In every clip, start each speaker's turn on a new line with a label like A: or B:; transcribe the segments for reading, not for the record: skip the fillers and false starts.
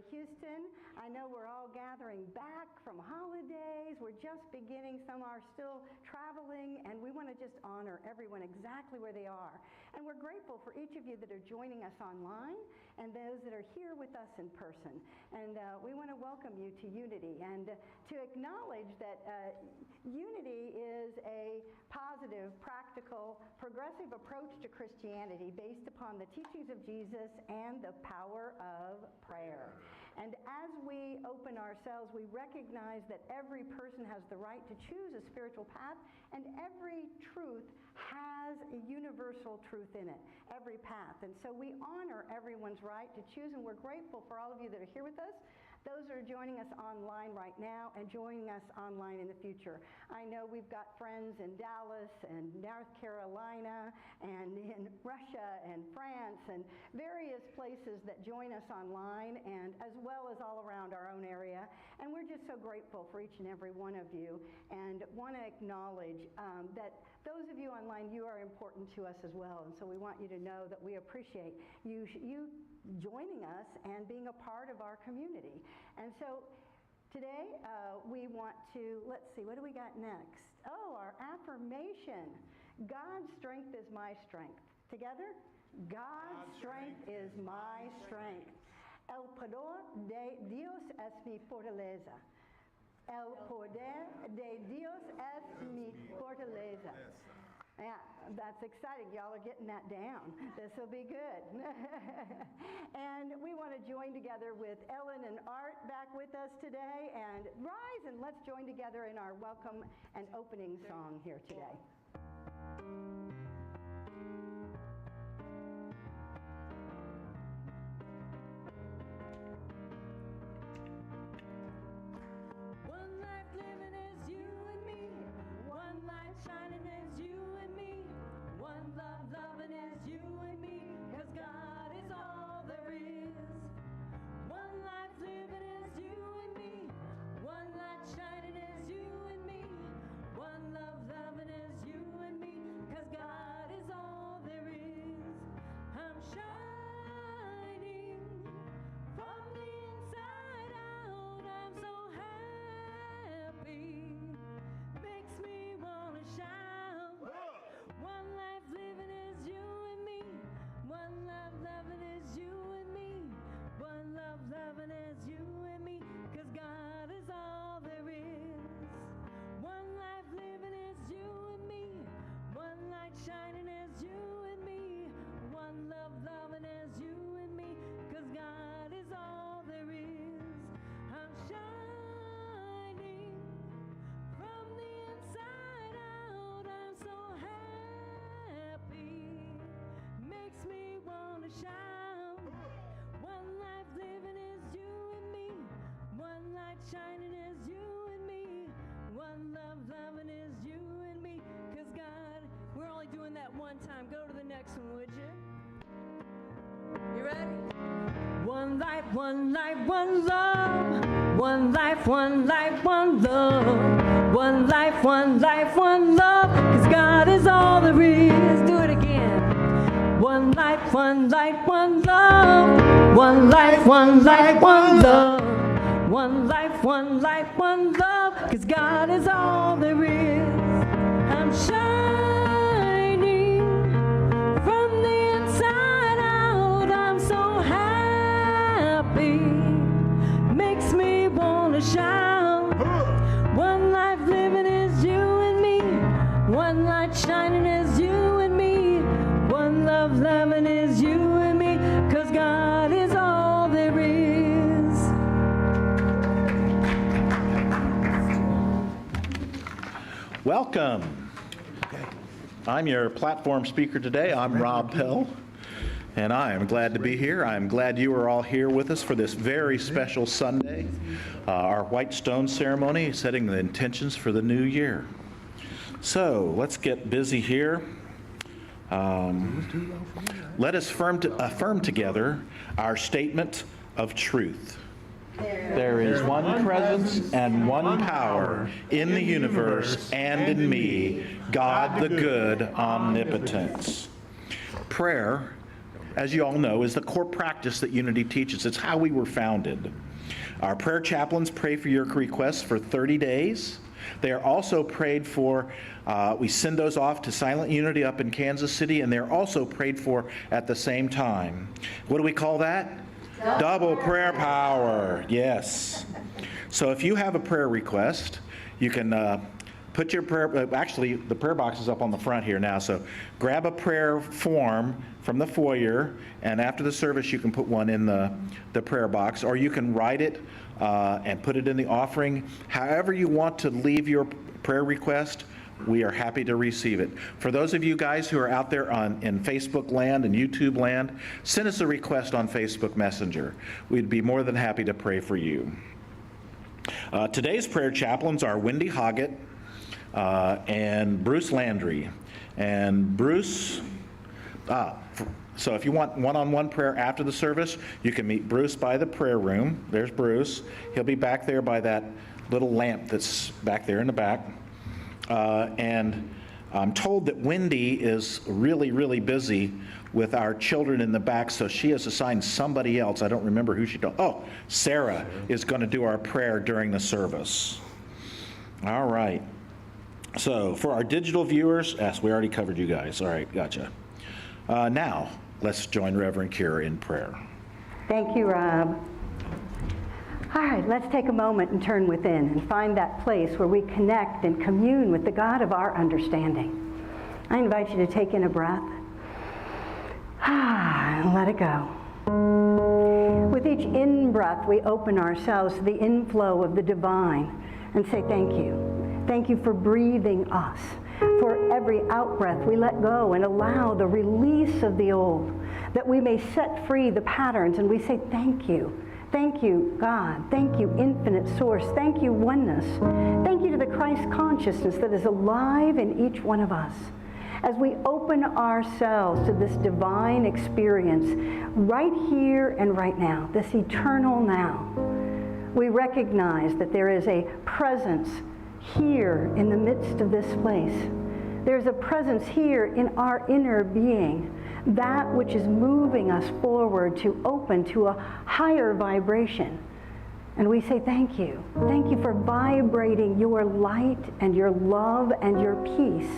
A: Houston. I know we're all gathering back from holidays. We're just beginning. Some are still traveling, and we want to just honor everyone exactly where they are. And we're grateful for each of you that are joining us online and those that are here with us in person. And we want to welcome you to Unity and to acknowledge that Unity is a positive, practical, progressive approach to Christianity based upon the teachings of Jesus and the power of prayer. And as we open ourselves, we recognize that every person has the right to choose a spiritual path, and every truth has a universal truth in it, every path. And so we honor everyone's right to choose, and we're grateful for all of you that are here with us, those that are joining us online right now and joining us online in the future. I know we've got friends in Dallas and North Carolina and in Russia and France and various places that join us online, and as well as all around our own area. And we're just so grateful for each and every one of you, and want to acknowledge that those of you online, you are important to us as well. And so we want you to know that we appreciate you joining us and being a part of our community. And so today we want to, let's see, what do we got next? Oh, our affirmation. God's strength is my strength. Together? God's strength is my strength. El poder de Dios es mi fortaleza. El poder de Dios es mi fortaleza. Yeah, that's exciting. Y'all are getting that down. This will be good. And we want to join together with Ellen and Art back with us today. And rise and let's join together in our welcome and opening song here today.
B: One life living is you and me. One light shining is you and me. One love loving is you and me. 'Cause God is all there is. One life living is you and me. One light shining is you and me. One love loving is you and me. 'Cause God is all there is. I'm shining from the inside out. I'm so happy. Makes me wanna shout. One life living is you and me. One love loving is you and me. One love loving is you and me. 'Cause God is all there is. One life living is you and me. One light shining is you and me. One love loving is you and me. 'Cause God is all there is. I'm shining from the inside out. I'm so happy. Makes me wanna shout. One life living is you and me. One light shining is you and me. One love loving is you and me. 'Cause God, we're only doing that one time. Go to the next one, would you? You ready? One life, one life, one love. One life, one life, one love. One life, one life, one love. 'Cause God is all there is. Do it again. One life, one life, one love. One life, one life, one love. One life, one life, one love. 'Cause God is all there is. I'm shining from the inside out. I'm so happy. Makes me wanna shout. One life living is you and me. One light shining is you and me. One love loving is you and me. 'Cause God is all there is.
C: Welcome. I'm your platform speaker today. I'm Rob Pell, and I am glad to be here. I'm glad you are all here with us for this very special Sunday, our White Stone ceremony, setting the intentions for the new year. So let's get busy here. Let us affirm together our statement of truth. There is one presence and one power in the universe and in me, God the good omnipotence. Prayer as you all know, is the core practice that Unity teaches. It's how we were founded. Our prayer chaplains pray for your requests for 30 days. They are also prayed for, we send those off to Silent Unity up in Kansas City, and they're also prayed for at the same time. What do we call that? Double prayer power. Yes. So if you have a prayer request, you can put your prayer, actually the prayer box is up on the front here now, so grab a prayer form from the foyer, and after the service you can put one in the prayer box, or you can write it and put it in the offering. However you want to leave your prayer request, we are happy to receive it. For those of you guys who are out there in Facebook land and YouTube land, send us a request on Facebook Messenger. We'd be more than happy to pray for you. Today's prayer chaplains are Wendy Hoggett and Bruce Landry. And Bruce, so if you want one-on-one prayer after the service, you can meet Bruce by the prayer room. There's Bruce. He'll be back there by that little lamp that's back there in the back. And I'm told that Wendy is really, really busy with our children in the back, so she has assigned somebody else. I don't remember who she told. Oh, Sarah is going to do our prayer during the service. All right. So for our digital viewers, yes, we already covered you guys. All right, gotcha. Now, let's join Reverend Kyra in prayer.
A: Thank you, Rob. All right, let's take a moment and turn within and find that place where we connect and commune with the God of our understanding. I invite you to take in a breath and let it go. With each in-breath, we open ourselves to the inflow of the divine and say thank you. Thank you for breathing us. For every out-breath, we let go and allow the release of the old, that we may set free the patterns, and we say thank you. Thank you, God. Thank you, infinite source. Thank you, oneness. Thank you to the Christ consciousness that is alive in each one of us. As we open ourselves to this divine experience right here and right now, this eternal now, we recognize that there is a presence here in the midst of this place. There's a presence here in our inner being, that which is moving us forward to open to a higher vibration. And we say thank you. Thank you for vibrating your light and your love and your peace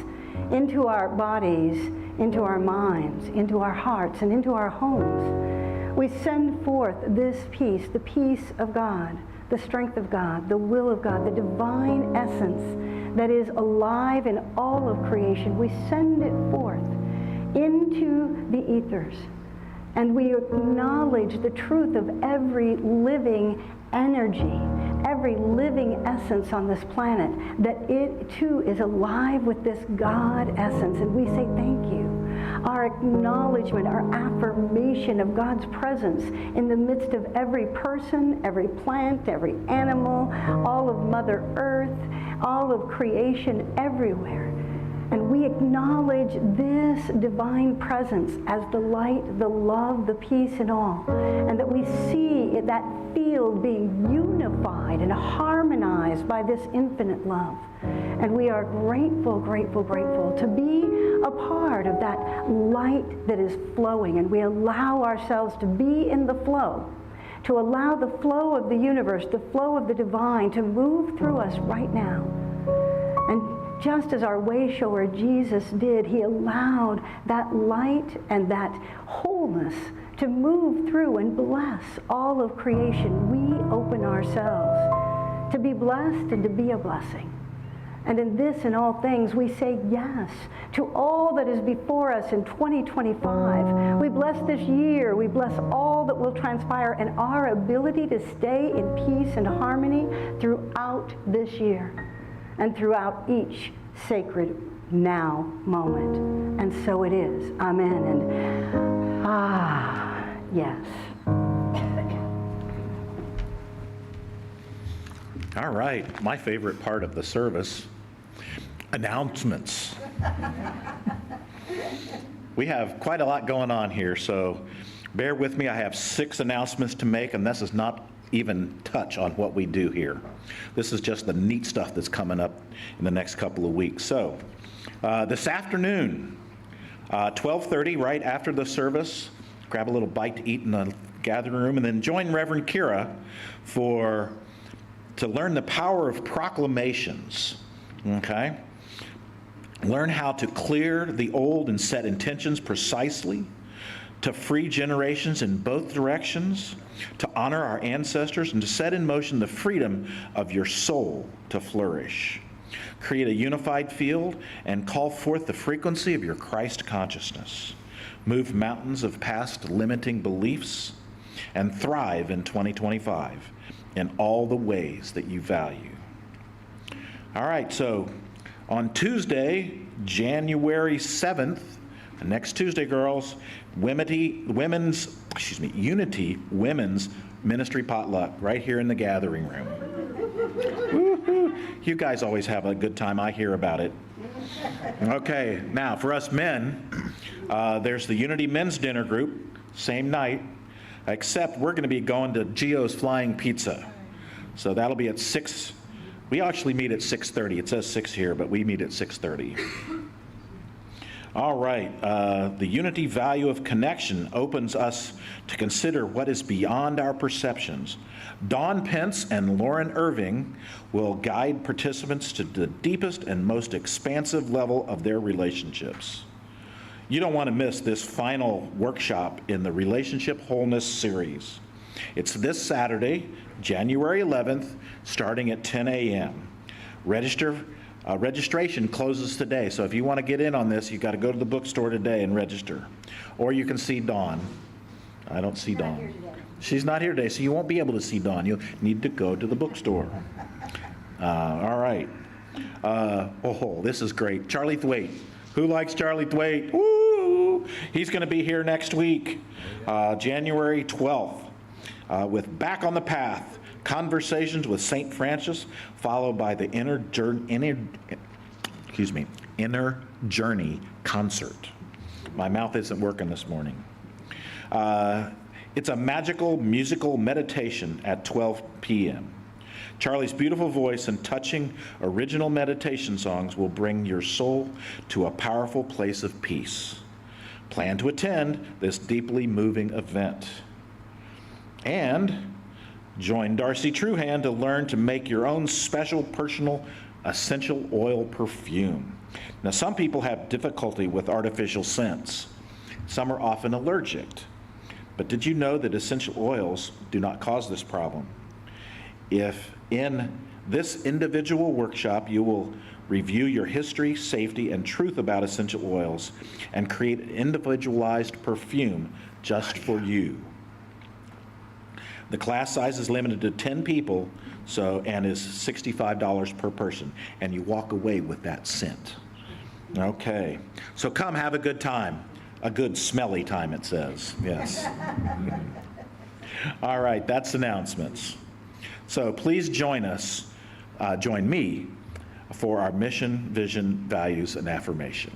A: into our bodies, into our minds, into our hearts, and into our homes. We send forth this peace, the peace of God, the strength of God, the will of God, the divine essence that is alive in all of creation. We send it forth into the ethers, and we acknowledge the truth of every living energy, every living essence on this planet, that it too is alive with this God essence, and we say thank you. Our acknowledgement, our affirmation of God's presence in the midst of every person, every plant, every animal, all of Mother Earth, all of creation everywhere. And we acknowledge this divine presence as the light, the love, the peace and all. And that we see that field being unified and harmonized by this infinite love. And we are grateful, grateful, grateful to be a part of that light that is flowing. And we allow ourselves to be in the flow, to allow the flow of the universe, the flow of the divine to move through us right now. And just as our way shower Jesus did, he allowed that light and that wholeness to move through and bless all of creation. We open ourselves to be blessed and to be a blessing. And in this and all things, we say yes to all that is before us in 2025. We bless this year. We bless all that will transpire and our ability to stay in peace and harmony throughout this year and throughout each sacred now moment. And so it is. Amen. And yes.
C: All right, my favorite part of the service, announcements. We have quite a lot going on here, so bear with me. I have 6 announcements to make, and this is not even touch on what we do here. This is just the neat stuff that's coming up in the next couple of weeks. So this afternoon, 12:30, right after the service, grab a little bite to eat in the gathering room, and then join Reverend Kyra to learn the power of proclamations, okay? Learn how to clear the old and set intentions precisely, to free generations in both directions, to honor our ancestors, and to set in motion the freedom of your soul to flourish. Create a unified field and call forth the frequency of your Christ consciousness. Move mountains of past limiting beliefs and thrive in 2025 in all the ways that you value. All right, so on Tuesday, January 7th, next Tuesday, girls, Unity Women's Ministry Potluck right here in the gathering room. Woo-hoo. You guys always have a good time. I hear about it. Okay, now for us men, there's the Unity Men's Dinner Group, same night, except we're going to be going to Gio's Flying Pizza. So that'll be at 6. We actually meet at 6:30. It says 6 here, but we meet at 6:30. All right, the unity value of connection opens us to consider what is beyond our perceptions. Dawn Pence and Lauren Irving will guide participants to the deepest and most expansive level of their relationships. You don't want to miss this final workshop in the Relationship Wholeness series. It's this Saturday, January 11th, starting at 10 a.m. Registration closes today, so if you want to get in on this, you've got to go to the bookstore today and register. Or you can see Dawn. I don't see Dawn. She's not here today, so you won't be able to see Dawn. You'll need to go to the bookstore. All right. This is great. Charlie Thwaite. Who likes Charlie Thwaite? Woo! He's going to be here next week, January 12th, with Back on the Path. Conversations with St. Francis, followed by the Inner Journey concert. My mouth isn't working this morning. It's a magical musical meditation at 12 p.m. Charlie's beautiful voice and touching original meditation songs will bring your soul to a powerful place of peace. Plan to attend this deeply moving event. And join Darcy Truhan to learn to make your own special personal essential oil perfume. Now, some people have difficulty with artificial scents. Some are often allergic. But did you know that essential oils do not cause this problem? If in this individual workshop you will review your history, safety, and truth about essential oils and create an individualized perfume just for you. The class size is limited to 10 people, and is $65 per person, and you walk away with that scent. Okay, so come have a good time. A good smelly time, it says, yes. All right, that's announcements. So please join me for our mission, vision, values, and affirmation.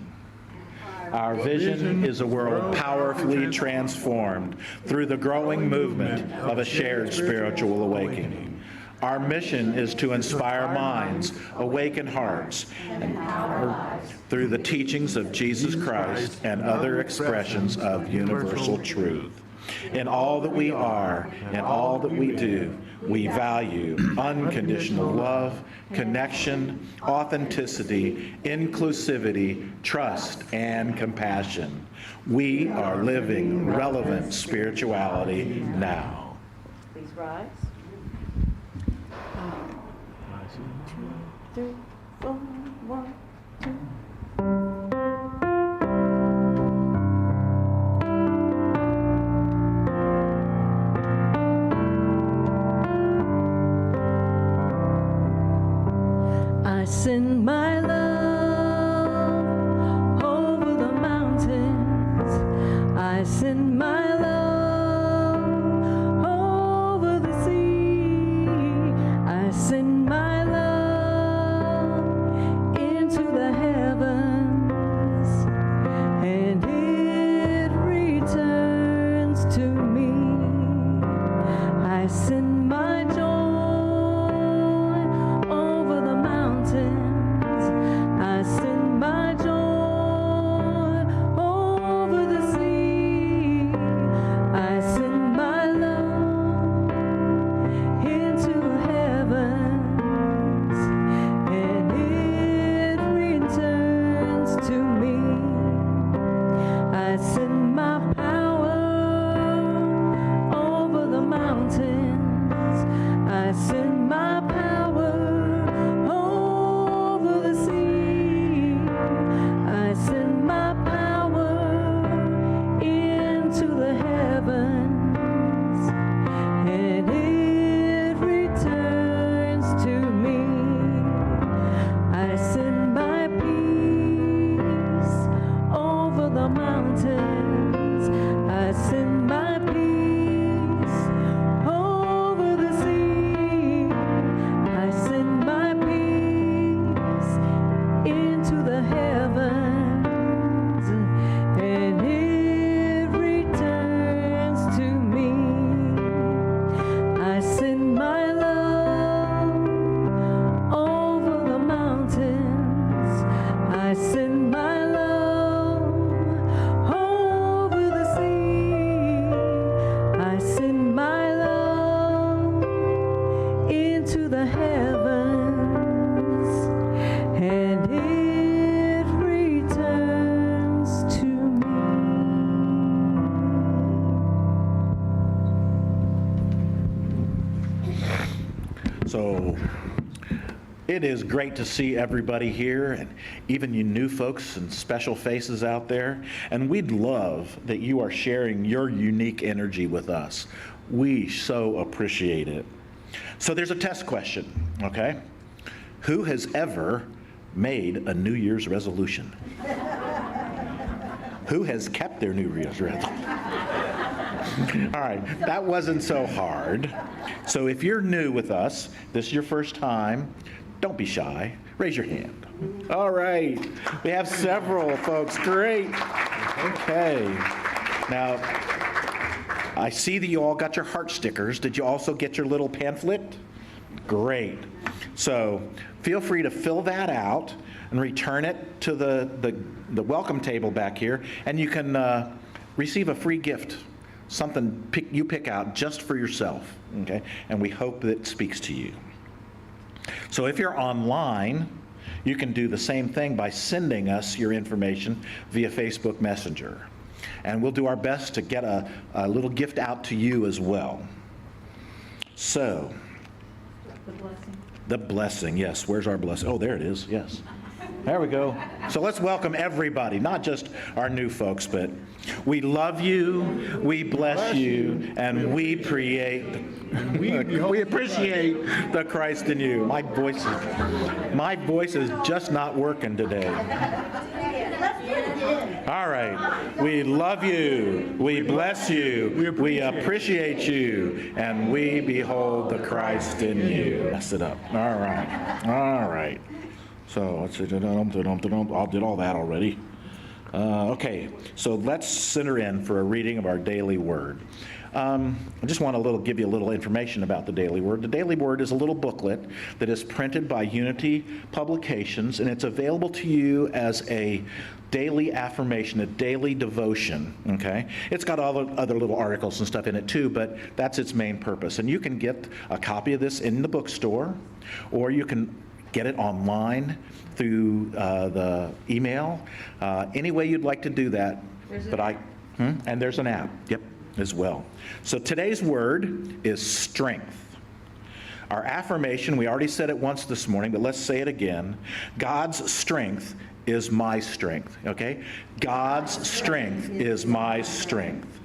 C: Our vision is a world powerfully transformed through the growing movement of a shared spiritual awakening. Our mission is to inspire minds, awaken hearts, and through the teachings of Jesus Christ and other expressions of universal truth. In all that we are and all that we do, we value unconditional love, connection, authenticity, inclusivity, trust, and compassion. We are living relevant spirituality now.
B: Please rise. 2, 3, 4, 1, 2. I send my love over the mountains. I send my love over the sea. I send my love into the heavens, and it returns to me. I send my joy over the mountains. I send my joy over the sea.
C: So it is great to see everybody here, and even you new folks and special faces out there. And we'd love that you are sharing your unique energy with us. We so appreciate it. So there's a test question, okay? Who has ever made a New Year's resolution? Who has kept their New Year's resolution? All right, that wasn't so hard. So if you're new with us, this is your first time, don't be shy. Raise your hand. All right, we have several folks. Great. Okay. Now, I see that you all got your heart stickers. Did you also get your little pamphlet? Great. So feel free to fill that out and return it to the welcome table back here, and you can receive a free gift, something you pick out just for yourself, okay? And we hope that it speaks to you. So if you're online, you can do the same thing by sending us your information via Facebook Messenger. And we'll do our best to get a little gift out to you as well. So, the blessing, yes. Where's our blessing? Oh, there it is, yes. There we go. So let's welcome everybody, not just our new folks, but we love you, we bless you, and we appreciate the Christ in you. My voice is just not working today. All right. We love you, we bless you, we appreciate you, and we behold the Christ in you. Mess it up. All right. So let's see. I did all that already. Okay, so let's center in for a reading of our daily word. I just want to give you a little information about the Daily Word. The Daily Word is a little booklet that is printed by Unity Publications, and it's available to you as a daily affirmation, a daily devotion, okay? It's got all the other little articles and stuff in it too, but that's its main purpose. And you can get a copy of this in the bookstore, or you can get it online through the email. Any way you'd like to do that. And there's an app, yep, as well. So today's word is strength. Our affirmation, we already said it once this morning, but let's say it again. God's strength is my strength, okay? God's strength is my strength.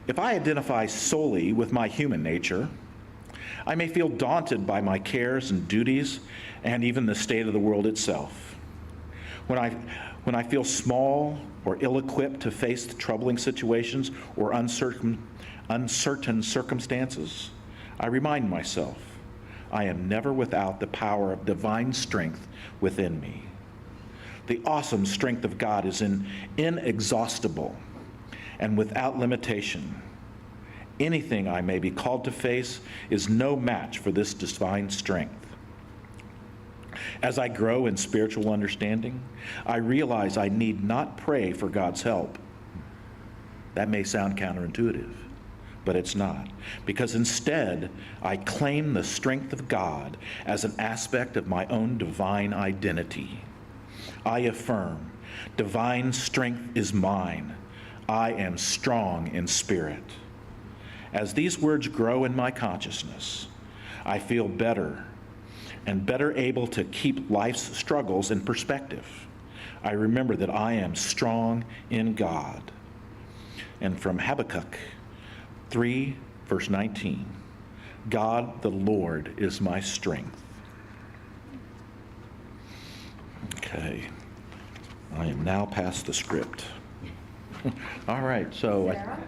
C: If I identify solely with my human nature, I may feel daunted by my cares and duties and even the state of the world itself. When I feel small or ill-equipped to face the troubling situations or uncertain circumstances, I remind myself, I am never without the power of divine strength within me. The awesome strength of God is inexhaustible and without limitation. Anything I may be called to face is no match for this divine strength. As I grow in spiritual understanding, I realize I need not pray for God's help. That may sound counterintuitive, but it's not, because instead I claim the strength of God as an aspect of my own divine identity. I affirm, divine strength is mine. I am strong in spirit. As these words grow in my consciousness, I feel better and better able to keep life's struggles in perspective. I remember that I am strong in God. And from Habakkuk 3, verse 19, God the Lord is my strength. Okay, I am now past the script. All right, so... Sarah?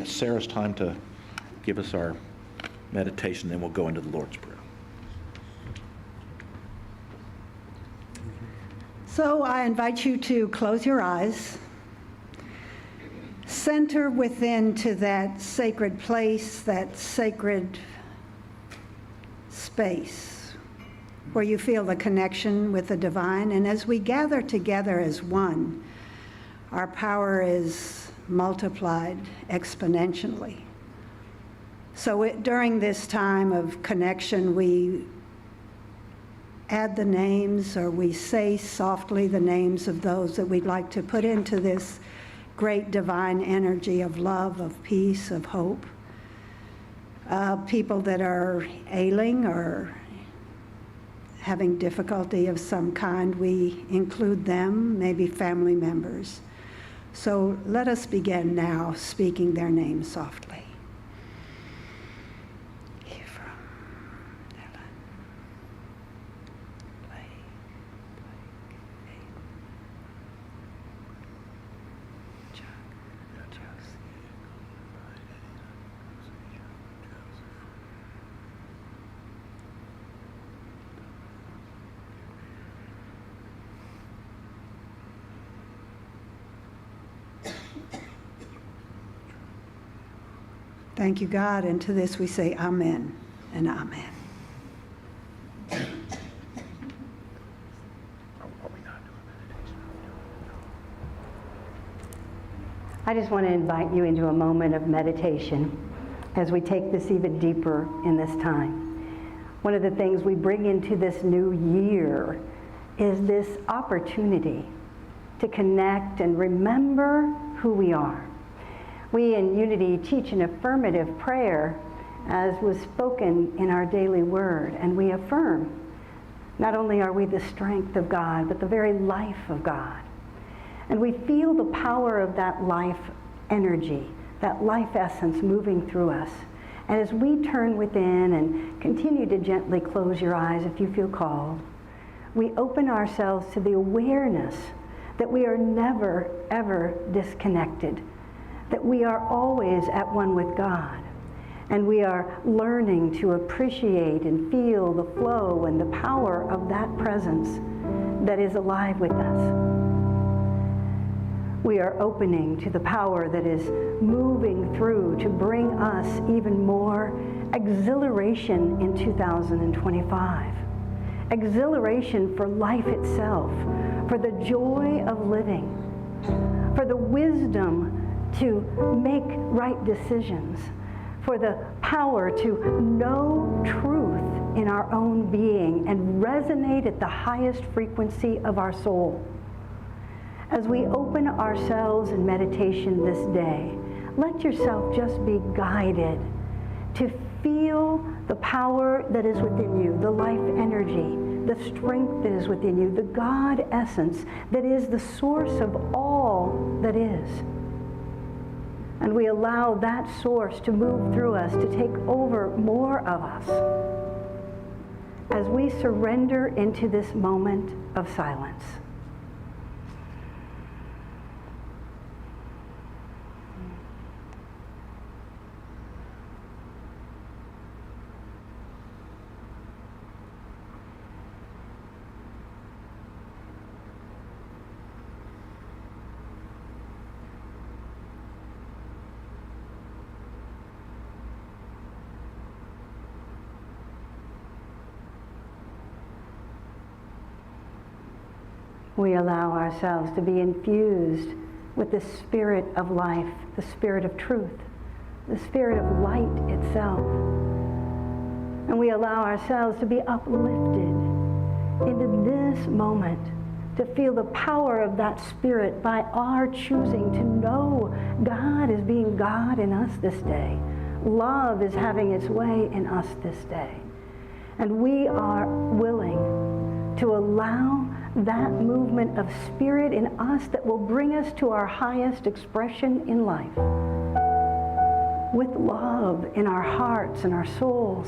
C: Sarah's time to give us our meditation, then we'll go into the Lord's Prayer.
D: So I invite you to close your eyes, center within to that sacred place, that sacred space where you feel the connection with the divine. And as we gather together as one, our power is multiplied exponentially. So during this time of connection, we add the names, or we say softly the names of those that we'd like to put into this great divine energy of love, of peace, of hope. people that are ailing or having difficulty of some kind, we include them, maybe family members. So let us begin now speaking their names softly. Thank you, God, and to this we say amen and amen.
A: I just want to invite you into a moment of meditation as we take this even deeper in this time. One of the things we bring into this new year is this opportunity to connect and remember who we are. We in Unity teach an affirmative prayer as was spoken in our daily word, and we affirm not only are we the strength of God, but the very life of God. And we feel the power of that life energy, that life essence moving through us. And as we turn within and continue to gently close your eyes if you feel called, we open ourselves to the awareness that we are never, ever disconnected, that we are always at one with God. And we are learning to appreciate and feel the flow and the power of that presence that is alive with us. We are opening to the power that is moving through to bring us even more exhilaration in 2025. Exhilaration for life itself, for the joy of living, for the wisdom to make right decisions, for the power to know truth in our own being and resonate at the highest frequency of our soul. As we open ourselves in meditation this day, let yourself just be guided to feel the power that is within you, the life energy, the strength that is within you, the God essence that is the source of all that is. And we allow that source to move through us, to take over more of us as we surrender into this moment of silence. We allow ourselves to be infused with the spirit of life, the spirit of truth, the spirit of light itself. And we allow ourselves to be uplifted into this moment, to feel the power of that spirit by our choosing to know God is being God in us this day. Love is having its way in us this day. And we are willing to allow that movement of spirit in us that will bring us to our highest expression in life. With love in our hearts and our souls.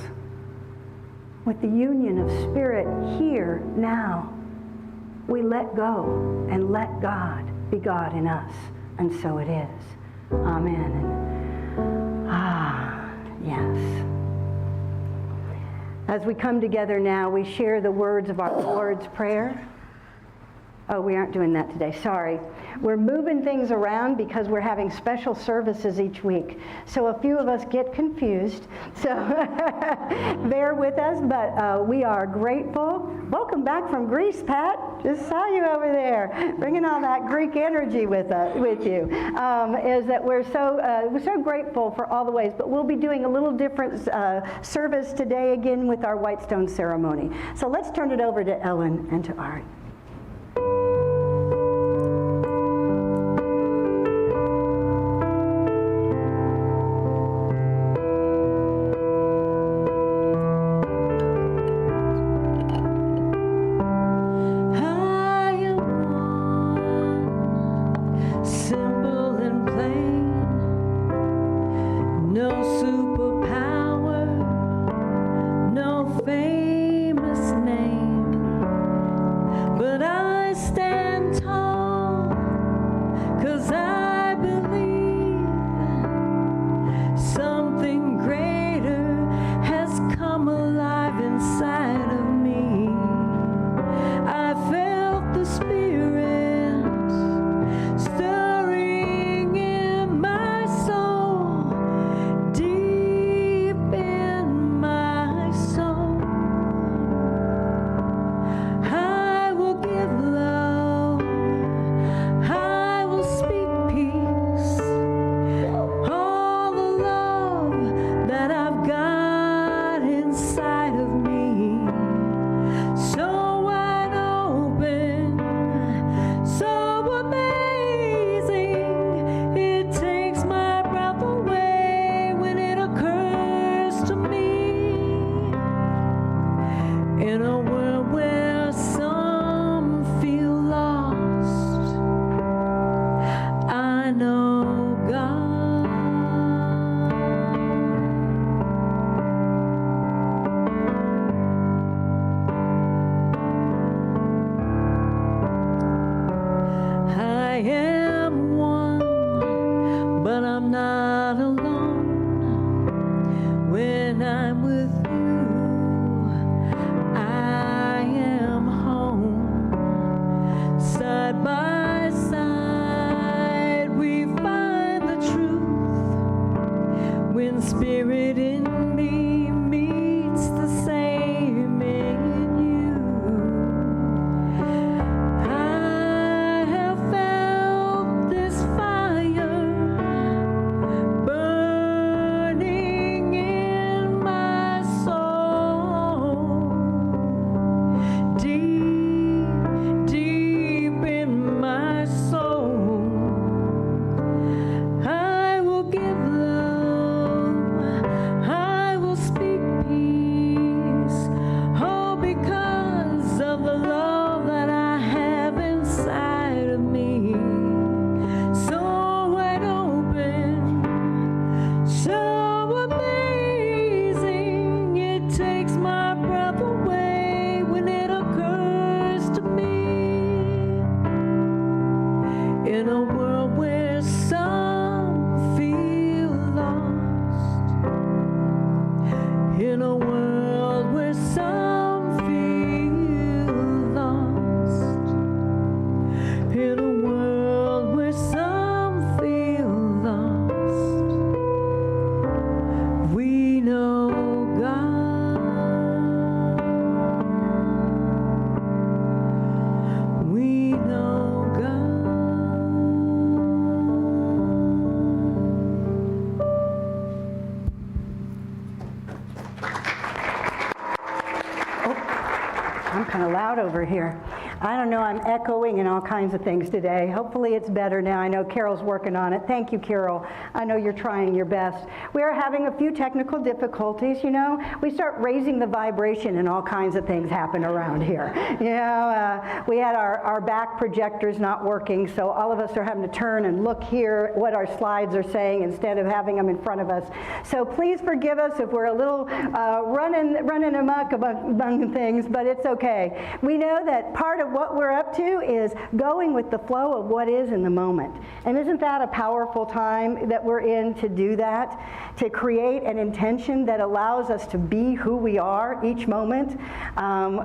A: With the union of spirit here, now. We let go and let God be God in us. And so it is. Amen. Yes. As we come together now, we share the words of our Lord's Prayer. Oh, we aren't doing that today. Sorry. We're moving things around because we're having special services each week. So a few of us get confused. So bear with us, but we are grateful. Welcome back from Greece, Pat. Just saw you over there, bringing all that Greek energy with you. Is that we're so grateful for all the ways. But we'll be doing a little different service today again with our White Stone ceremony. So let's turn it over to Ellen and to Art. loud over here. I don't know, I'm echoing and all kinds of things today. Hopefully it's better now. I know Carol's working on it. Thank you, Carol. I know you're trying your best. We are having a few technical difficulties, you know. We start raising the vibration and all kinds of things happen around here. You know, we had our back projectors not working, so all of us are having to turn and look here what our slides are saying instead of having them in front of us. So please forgive us if we're a little running amok among things, but it's okay. We know that part of what we're up to is going with the flow of what is in the moment. And isn't that a powerful time that we're in to do that? To create an intention that allows us to be who we are each moment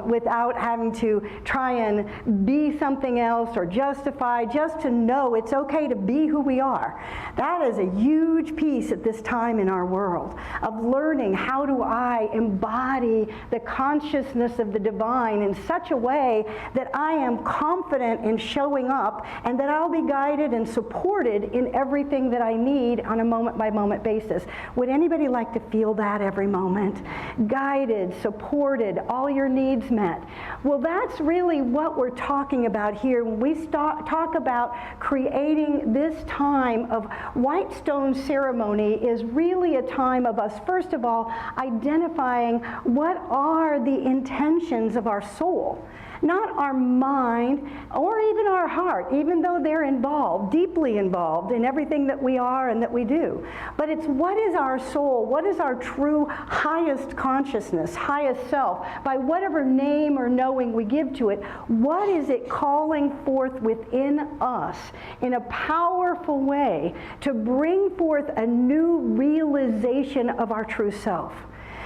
A: without having to try and be something else or justify, just to know it's okay to be who we are. That is a huge piece at this time in our world of learning how do I embody the consciousness of the divine in such a way that I am confident in showing up and that I'll be guided and supported in everything that I need on a moment-by-moment basis. Would anybody like to feel that every moment? Guided, supported, all your needs met. Well, that's really what we're talking about here when we talk about creating this time of white stone ceremony. Is really a time of us, first of all, identifying what are the intentions of our soul. Not our mind or even our heart, even though they're involved, deeply involved in everything that we are and that we do. But it's what is our soul, what is our true highest consciousness, highest self, by whatever name or knowing we give to it, what is it calling forth within us in a powerful way to bring forth a new realization of our true self.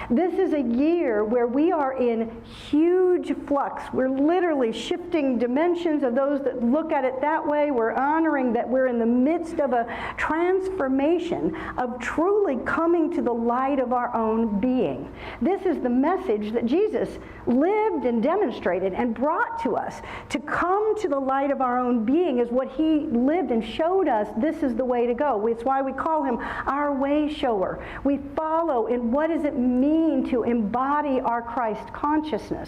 A: This is a year where we are in huge flux. We're literally shifting dimensions of those that look at it that way. We're honoring that we're in the midst of a transformation of truly coming to the light of our own being. This is the message that Jesus lived and demonstrated and brought to us. To come to the light of our own being is what he lived and showed us. This is the way to go. It's why we call him our way shower. We follow in what does it mean to embody our Christ consciousness,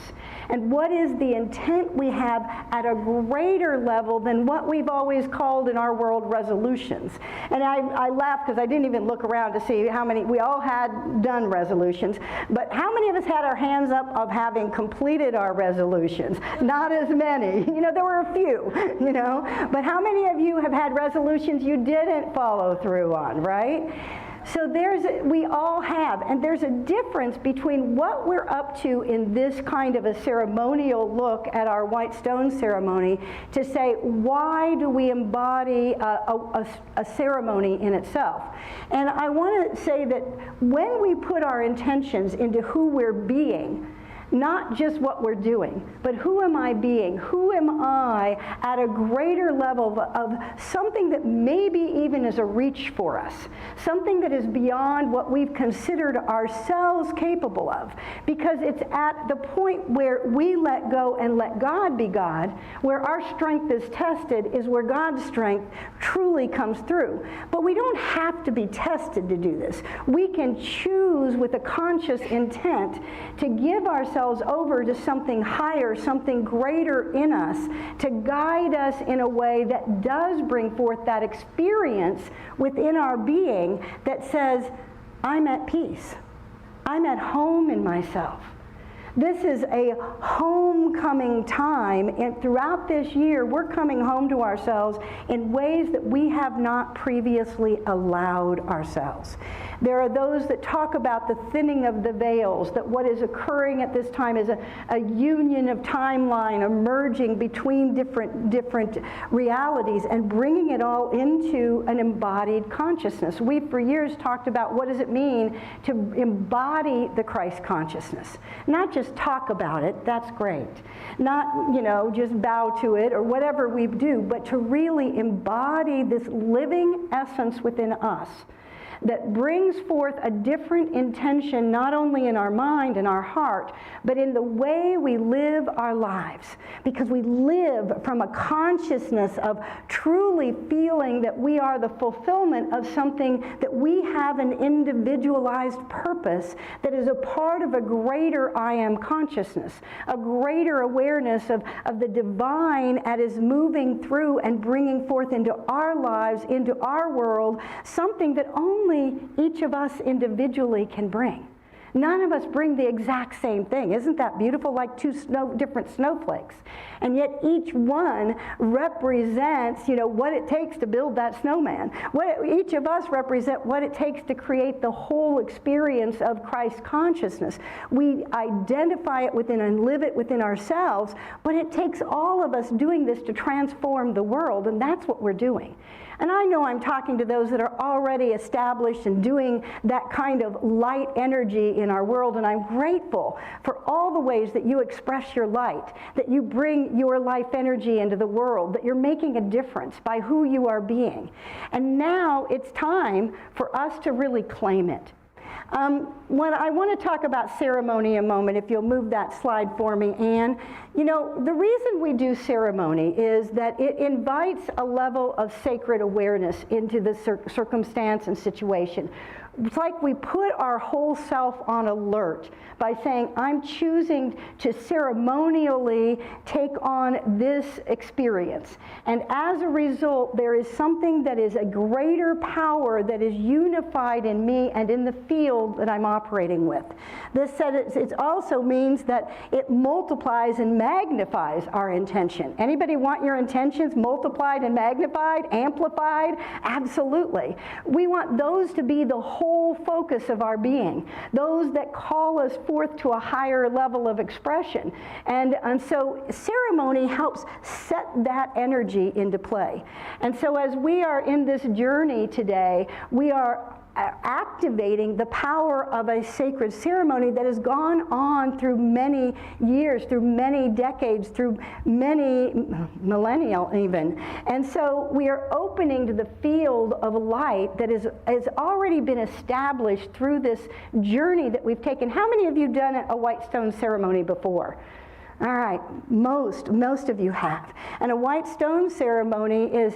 A: and what is the intent we have at a greater level than what we've always called in our world resolutions. And I laugh because I didn't even look around to see how many, we all had done resolutions, but how many of us had our hands up of having completed our resolutions? Not as many. You know, there were a few, you know, but how many of you have had resolutions you didn't follow through on, right? So we all have, and there's a difference between what we're up to in this kind of a ceremonial look at our white stone ceremony to say, why do we embody a ceremony in itself? And I want to say that when we put our intentions into who we're being, not just what we're doing, but who am I being? Who am I at a greater level of something that maybe even is a reach for us, something that is beyond what we've considered ourselves capable of, because it's at the point where we let go and let God be God, where our strength is tested, is where God's strength truly comes through. But we don't have to be tested to do this. We can choose with a conscious intent to give ourselves over to something higher, something greater in us, to guide us in a way that does bring forth that experience within our being that says, I'm at peace. I'm at home in myself. This is a homecoming time, and throughout this year, we're coming home to ourselves in ways that we have not previously allowed ourselves. There are those that talk about the thinning of the veils, that what is occurring at this time is a union of timeline emerging between different realities and bringing it all into an embodied consciousness. We've for years talked about what does it mean to embody the Christ consciousness. Not just talk about it, that's great. Not, you know, just bow to it or whatever we do, but to really embody this living essence within us that brings forth a different intention, not only in our mind and our heart, but in the way we live our lives. Because we live from a consciousness of truly feeling that we are the fulfillment of something, that we have an individualized purpose that is a part of a greater I am consciousness, a greater awareness of the divine that is moving through and bringing forth into our lives, into our world, something that only each of us individually can bring. None of us bring the exact same thing. Isn't that beautiful? Like two different snowflakes. And yet each one represents, what it takes to build that snowman. Each of us represent what it takes to create the whole experience of Christ consciousness. We identify it within and live it within ourselves, but it takes all of us doing this to transform the world, and that's what we're doing. And I know I'm talking to those that are already established and doing that kind of light energy in our world, and I'm grateful for all the ways that you express your light, that you bring your life energy into the world, that you're making a difference by who you are being. And now it's time for us to really claim it. When I want to talk about ceremony a moment, if you'll move that slide for me, Anne. The reason we do ceremony is that it invites a level of sacred awareness into the circumstance and situation. It's like we put our whole self on alert by saying, I'm choosing to ceremonially take on this experience. And as a result, there is something that is a greater power that is unified in me and in the field that I'm operating with. This said, it also means that it multiplies and magnifies our intention. Anybody want your intentions multiplied and magnified, amplified? Absolutely. We want those to be the whole focus of our being, those that call us forth to a higher level of expression. And so ceremony helps set that energy into play. And so as we are in this journey today, we are activating the power of a sacred ceremony that has gone on through many years, through many decades, through many millennia even. And so we are opening to the field of light that has already been established through this journey that we've taken. How many of you done a white stone ceremony before? All right, most of you have. And a white stone ceremony is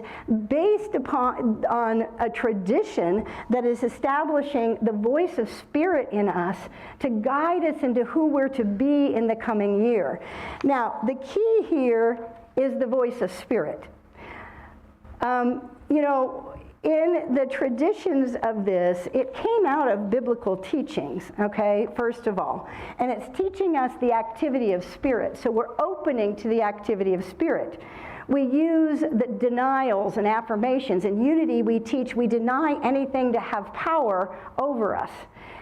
A: based on a tradition that is establishing the voice of spirit in us to guide us into who we're to be in the coming year. Now, the key here is the voice of spirit. In the traditions of this, it came out of biblical teachings, okay, first of all. And it's teaching us the activity of spirit. So we're opening to the activity of spirit. We use the denials and affirmations. In unity, we teach we deny anything to have power over us.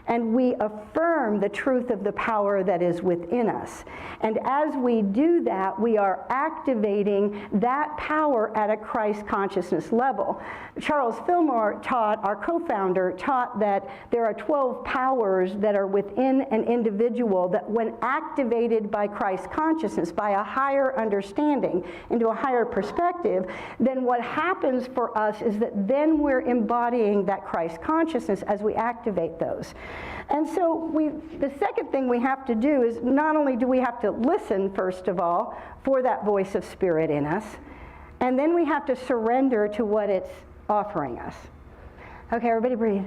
A: And we affirm the truth of the power that is within us. And as we do that, we are activating that power at a Christ consciousness level. Charles Fillmore taught, our co-founder, taught that there are 12 powers that are within an individual that when activated by Christ consciousness, by a higher understanding, into a higher perspective, then what happens for us is that then we're embodying that Christ consciousness as we activate those. And so the second thing we have to do is not only do we have to listen, first of all, for that voice of spirit in us, and then we have to surrender to what it's offering us. Okay, everybody breathe.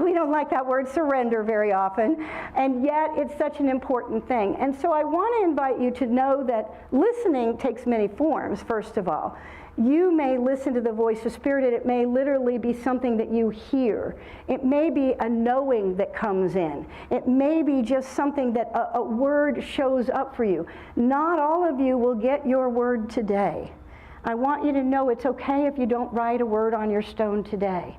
A: We don't like that word surrender very often, and yet it's such an important thing. And so I want to invite you to know that listening takes many forms, first of all. You may listen to the voice of spirit, and it may literally be something that you hear. It may be a knowing that comes in. It may be just something that a word shows up for you. Not all of you will get your word today. I want you to know it's okay if you don't write a word on your stone today.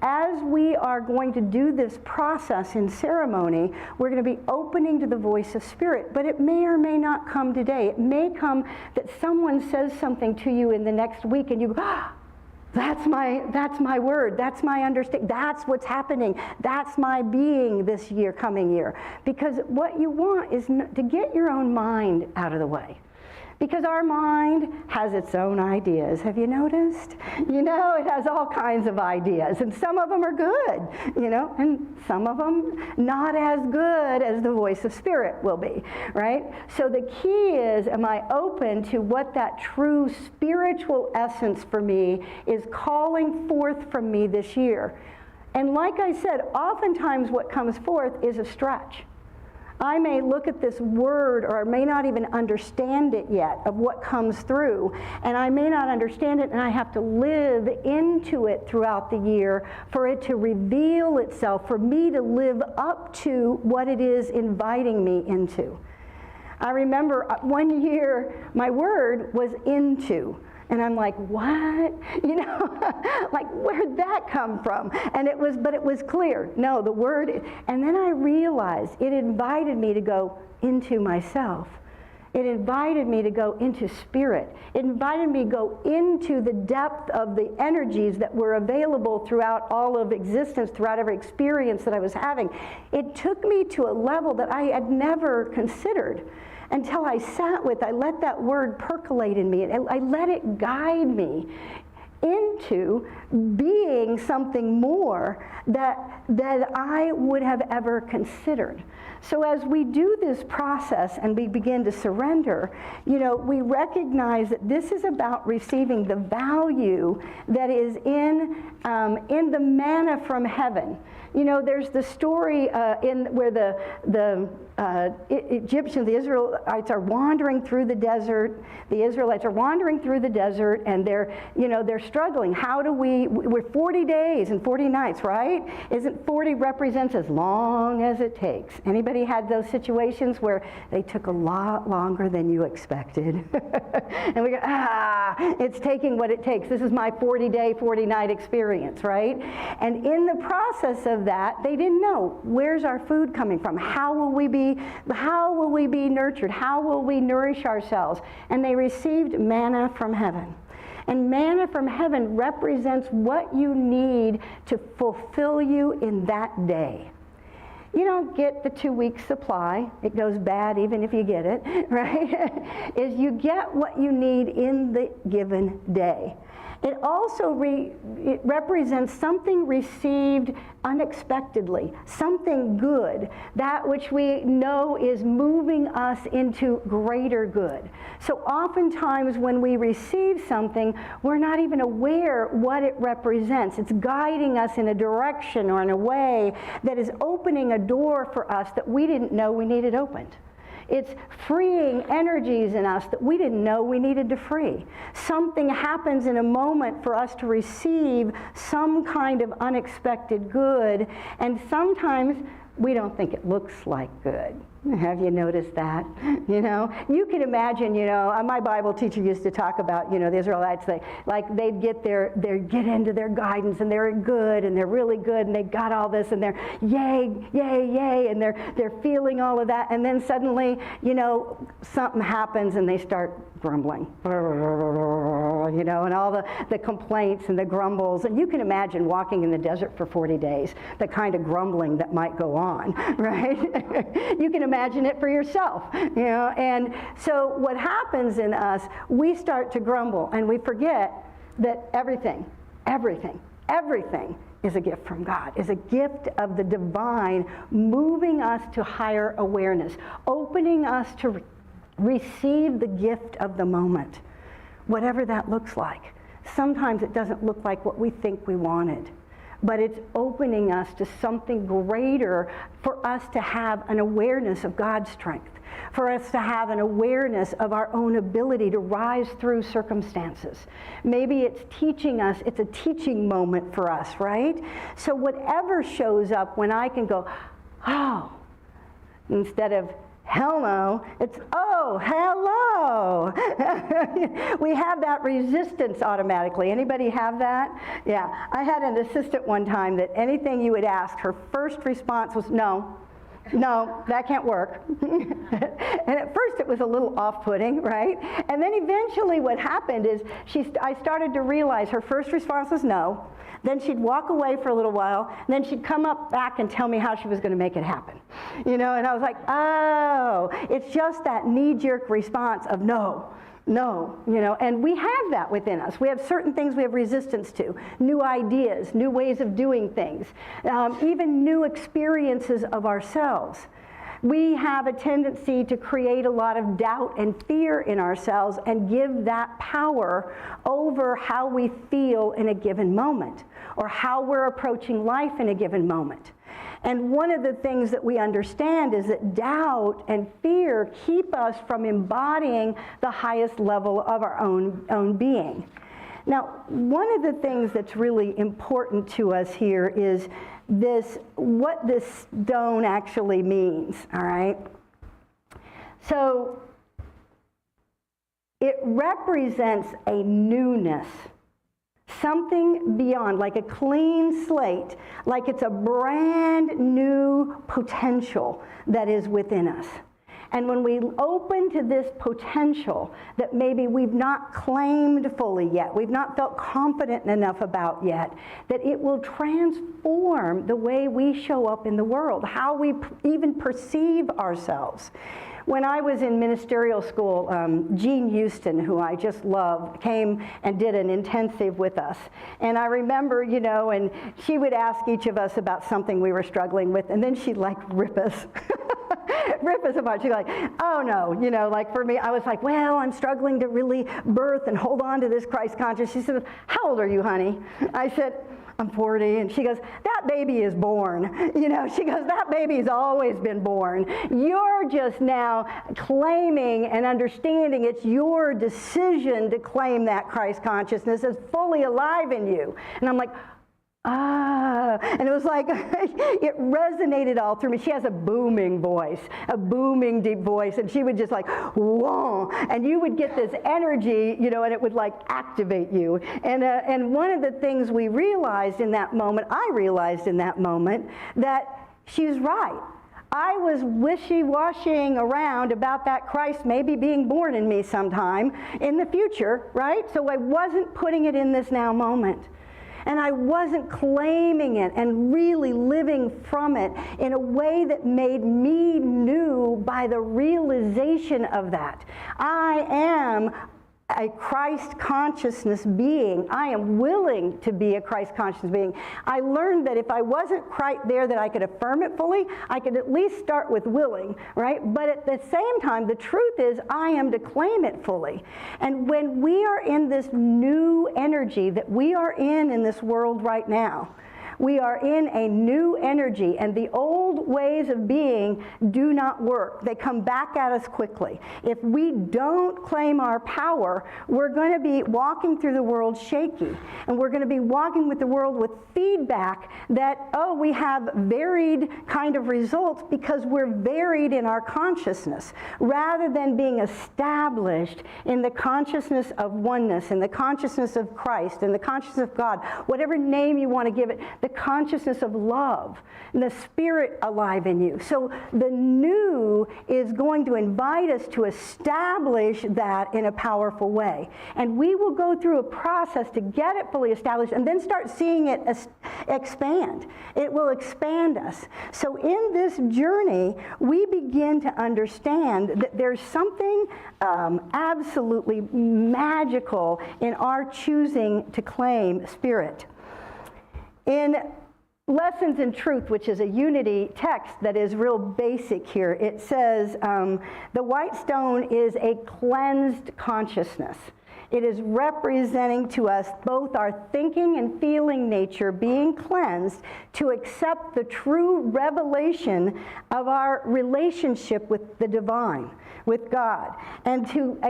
A: As we are going to do this process in ceremony, we're going to be opening to the voice of spirit, but it may or may not come today. It may come that someone says something to you in the next week and you go, that's my word, that's my understanding, that's what's happening, that's my being this year, coming year. Because what you want is to get your own mind out of the way. Because our mind has its own ideas. Have you noticed? You know, it has all kinds of ideas, and some of them are good, you know, and some of them not as good as the voice of Spirit will be, right? So the key is, am I open to what that true spiritual essence for me is calling forth from me this year? And like I said, oftentimes what comes forth is a stretch. I may look at this word, or I may not even understand it yet of what comes through, and I may not understand it, and I have to live into it throughout the year for it to reveal itself, for me to live up to what it is inviting me into. I remember one year my word was into. And I'm like, what? You know, like, where'd that come from? And it was clear. No, the word, and then I realized it invited me to go into myself. It invited me to go into spirit. It invited me to go into the depth of the energies that were available throughout all of existence, throughout every experience that I was having. It took me to a level that I had never considered. Until I let that word percolate in me. I let it guide me into being something more that I would have ever considered. So as we do this process and we begin to surrender, you know, we recognize that this is about receiving the value that is in the manna from heaven. You know, there's the story where the Egyptians, the Israelites are wandering through the desert. The Israelites are wandering through the desert, and they're struggling. How do we're 40 days and 40 nights, right? Isn't 40 represents as long as it takes? Anybody had those situations where they took a lot longer than you expected? And we go, it's taking what it takes. This is my 40-day, 40-night experience, right? And in the process of that, they didn't know, where's our food coming from? How will we be nurtured? How will we nourish ourselves? And they received manna from heaven. And manna from heaven represents what you need to fulfill you in that day. You don't get the 2-week supply. It goes bad even if you get it, right? Is you get what you need in the given day. It also it represents something received unexpectedly, something good, that which we know is moving us into greater good. So oftentimes when we receive something, we're not even aware what it represents. It's guiding us in a direction or in a way that is opening a door for us that we didn't know we needed opened. It's freeing energies in us that we didn't know we needed to free. Something happens in a moment for us to receive some kind of unexpected good, and sometimes we don't think it looks like good. Have you noticed that? You know, you can imagine, you know, my Bible teacher used to talk about, you know, the Israelites, they'd get into their guidance, and they're good, and they're really good, and they got all this, and they're yay, yay, yay, and they're feeling all of that, and then suddenly, you know, something happens, and they start grumbling, you know, and all the complaints and the grumbles, and you can imagine walking in the desert for 40 days, the kind of grumbling that might go on, right? You can imagine it for yourself, you know, and so what happens in us, we start to grumble, and we forget that everything is a gift from God, is a gift of the divine, moving us to higher awareness, opening us to receive the gift of the moment, whatever that looks like. Sometimes it doesn't look like what we think we wanted, but it's opening us to something greater, for us to have an awareness of God's strength, for us to have an awareness of our own ability to rise through circumstances. Maybe it's teaching us, it's a teaching moment for us, right? So whatever shows up, when I can go, oh, instead of hell no, it's, oh, hello. We have that resistance automatically. Anybody have that? Yeah. I had an assistant one time that anything you would ask, her first response was, no, that can't work. And at first it was a little off-putting, right? And then eventually what happened is I started to realize her first response was no. Then she'd walk away for a little while, and then she'd come up back and tell me how she was going to make it happen. You know, and I was like, oh, it's just that knee-jerk response of no. No, and we have that within us. We have certain things we have resistance to, new ideas, new ways of doing things, even new experiences of ourselves. We have a tendency to create a lot of doubt and fear in ourselves and give that power over how we feel in a given moment or how we're approaching life in a given moment. And one of the things that we understand is that doubt and fear keep us from embodying the highest level of our own being. Now, one of the things that's really important to us here is what this stone actually means, all right? So, it represents a newness. Something beyond, like a clean slate, like it's a brand new potential that is within us. And when we open to this potential that maybe we've not claimed fully yet, we've not felt confident enough about yet, that it will transform the way we show up in the world, how we even perceive ourselves. When I was in ministerial school, Jean Houston, who I just love, came and did an intensive with us. And I remember, and she would ask each of us about something we were struggling with, and then she'd rip us. Rip us apart. She's like, oh no, like for me, I was like, well, I'm struggling to really birth and hold on to this Christ conscious. She said, how old are you, honey? I said, I'm 40. And she goes, that baby is born. She goes, that baby's always been born. You're just now claiming and understanding it's your decision to claim that Christ consciousness is fully alive in you. And I'm like, and it was like, it resonated all through me. She has a booming voice, a booming deep voice, and she would just whoa, and you would get this energy, and it would activate you. And one of the things we realized in that moment, I realized in that moment, that she's right. I was wishy-washying around about that Christ maybe being born in me sometime in the future, right? So I wasn't putting it in this now moment. And I wasn't claiming it and really living from it in a way that made me new by the realization of that. I am a Christ consciousness being. I am willing to be a Christ conscious being. I learned that if I wasn't quite there that I could affirm it fully, I could at least start with willing, right? But at the same time, the truth is I am to claim it fully. And when we are in this new energy that we are in this world right now, we are in a new energy, and the old ways of being do not work. They come back at us quickly. If we don't claim our power, we're going to be walking through the world shaky, and we're going to be walking with the world with feedback that, we have varied kind of results because we're varied in our consciousness, rather than being established in the consciousness of oneness, in the consciousness of Christ, in the consciousness of God, whatever name you want to give it, the consciousness of love and the Spirit alive in you. So the new is going to invite us to establish that in a powerful way. And we will go through a process to get it fully established and then start seeing it expand. It will expand us. So in this journey, we begin to understand that there's something absolutely magical in our choosing to claim Spirit. In Lessons in Truth, which is a unity text that is real basic here, it says, the white stone is a cleansed consciousness. It is representing to us both our thinking and feeling nature being cleansed to accept the true revelation of our relationship with the divine, with God, and to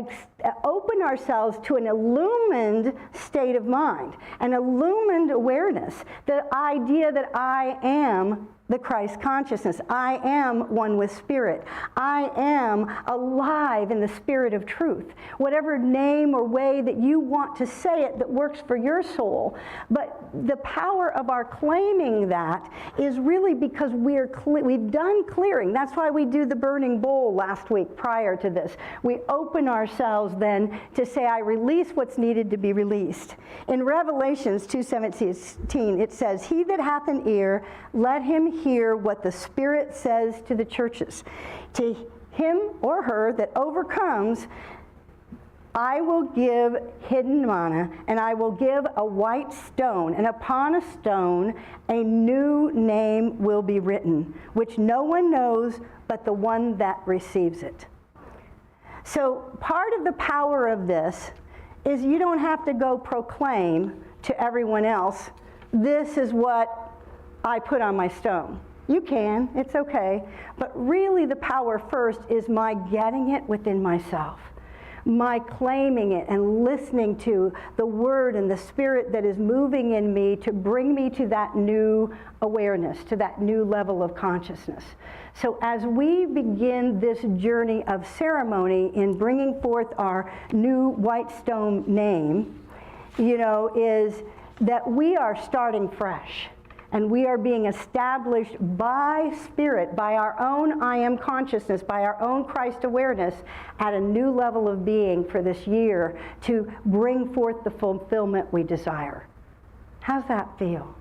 A: open ourselves to an illumined state of mind, an illumined awareness, the idea that I am the Christ consciousness. I am one with Spirit. I am alive in the Spirit of truth. Whatever name or way that you want to say it that works for your soul. But the power of our claiming that is really because we've done clearing. That's why we do the burning bowl last week prior to this. We open ourselves then to say, I release what's needed to be released. In Revelations 2:17, it says, he that hath an ear, let him hear what the Spirit says to the churches. To him or her that overcomes, I will give hidden manna, and I will give a white stone, and upon a stone a new name will be written, which no one knows but the one that receives it. So part of the power of this is you don't have to go proclaim to everyone else, this is what I put on my stone. You can, it's okay. But really the power first is my getting it within myself, my claiming it and listening to the Word and the Spirit that is moving in me to bring me to that new awareness, to that new level of consciousness. So as we begin this journey of ceremony in bringing forth our new white stone name, is that we are starting fresh. And we are being established by Spirit, by our own I am consciousness, by our own Christ awareness at a new level of being for this year to bring forth the fulfillment we desire. How's that feel?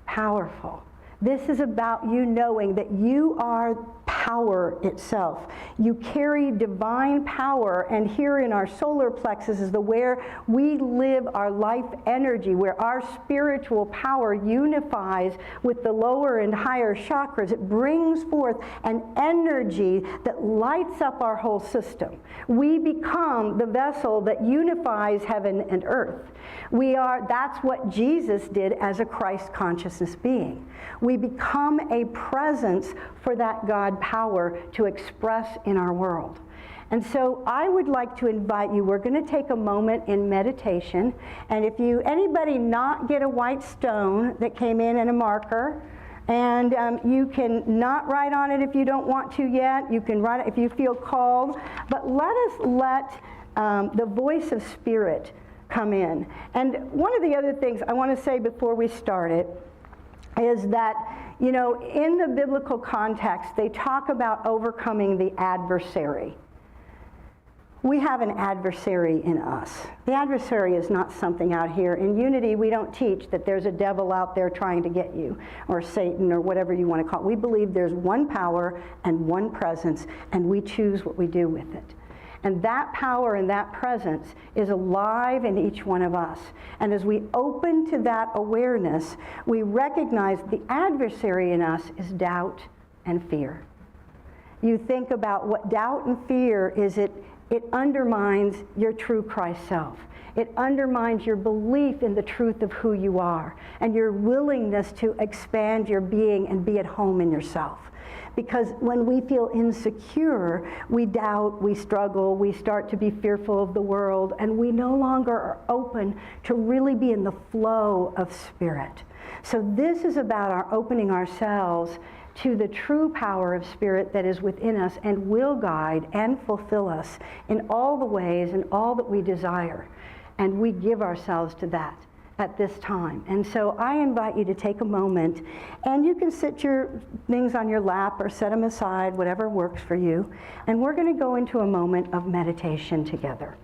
A: Powerful. This is about you knowing that you are power itself. You carry divine power, and here in our solar plexus is where we live our life energy, where our spiritual power unifies with the lower and higher chakras. It brings forth an energy that lights up our whole system. We become the vessel that unifies heaven and earth. That's what Jesus did as a Christ consciousness being. We become a presence for that God power to express in our world. And so I would like to invite you, we're going to take a moment in meditation, and if anybody not get a white stone that came in and a marker, and you can not write on it if you don't want to yet, you can write it if you feel called, but let the voice of Spirit come in. And one of the other things I want to say before we start it is that, in the biblical context, they talk about overcoming the adversary. We have an adversary in us. The adversary is not something out here. In Unity, we don't teach that there's a devil out there trying to get you, or Satan, or whatever you want to call it. We believe there's one power and one presence, and we choose what we do with it. And that power and that presence is alive in each one of us. And as we open to that awareness, we recognize the adversary in us is doubt and fear. You think about what doubt and fear is. It undermines your true Christ self. It undermines your belief in the truth of who you are and your willingness to expand your being and be at home in yourself. Because when we feel insecure, we doubt, we struggle, we start to be fearful of the world, and we no longer are open to really be in the flow of Spirit. So this is about our opening ourselves to the true power of Spirit that is within us and will guide and fulfill us in all the ways and all that we desire. And we give ourselves to that at this time. And so I invite you to take a moment, and you can sit your things on your lap or set them aside, whatever works for you. And we're going to go into a moment of meditation together.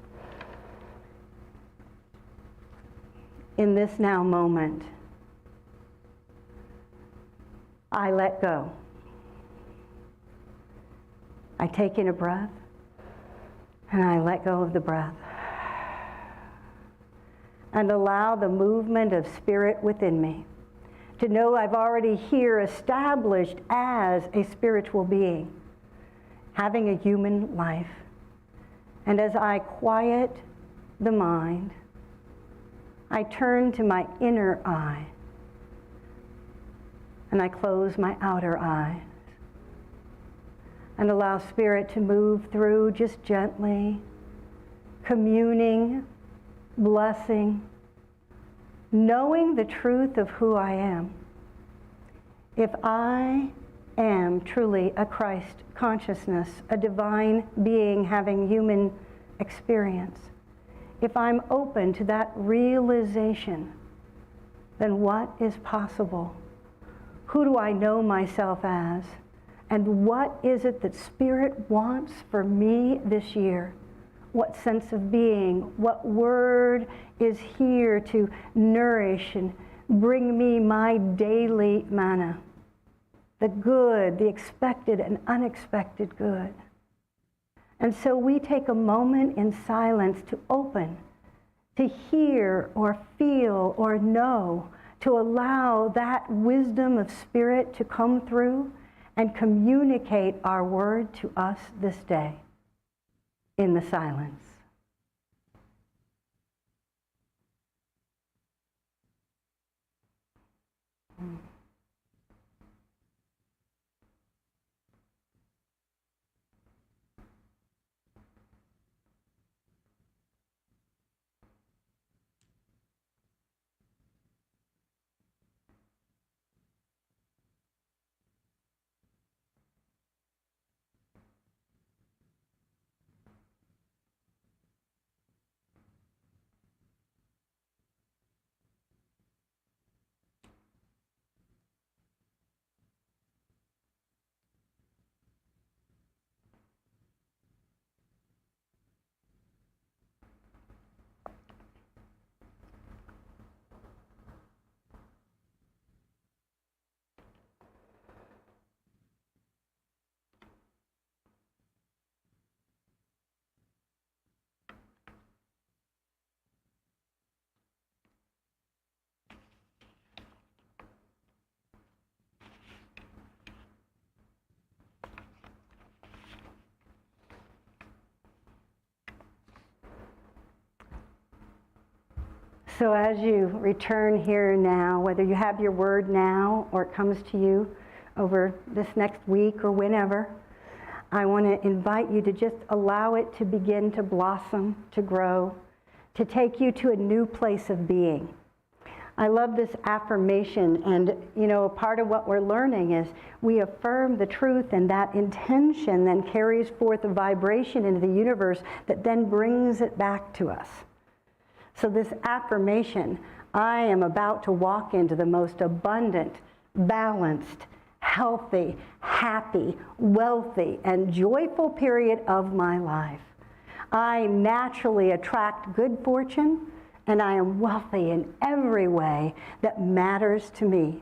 A: In this now moment, I let go. I take in a breath, and I let go of the breath. And allow the movement of Spirit within me to know I've already here established as a spiritual being, having a human life. And as I quiet the mind, I turn to my inner eye, and I close my outer eye, and allow Spirit to move through just gently, communing, blessing, knowing the truth of who I am. If I am truly a Christ consciousness, a divine being having human experience, if I'm open to that realization, then what is possible? Who do I know myself as? And what is it that Spirit wants for me this year? What sense of being, what word is here to nourish and bring me my daily manna, the good, the expected and unexpected good. And so we take a moment in silence to open, to hear or feel or know, to allow that wisdom of spirit to come through and communicate our word to us this day in the silence. So as you return here now, whether you have your word now or it comes to you over this next week or whenever, I want to invite you to just allow it to begin to blossom, to grow, to take you to a new place of being. I love this affirmation, and part of what we're learning is we affirm the truth, and that intention then carries forth a vibration into the universe that then brings it back to us. So this affirmation, I am about to walk into the most abundant, balanced, healthy, happy, wealthy, and joyful period of my life. I naturally attract good fortune, and I am wealthy in every way that matters to me.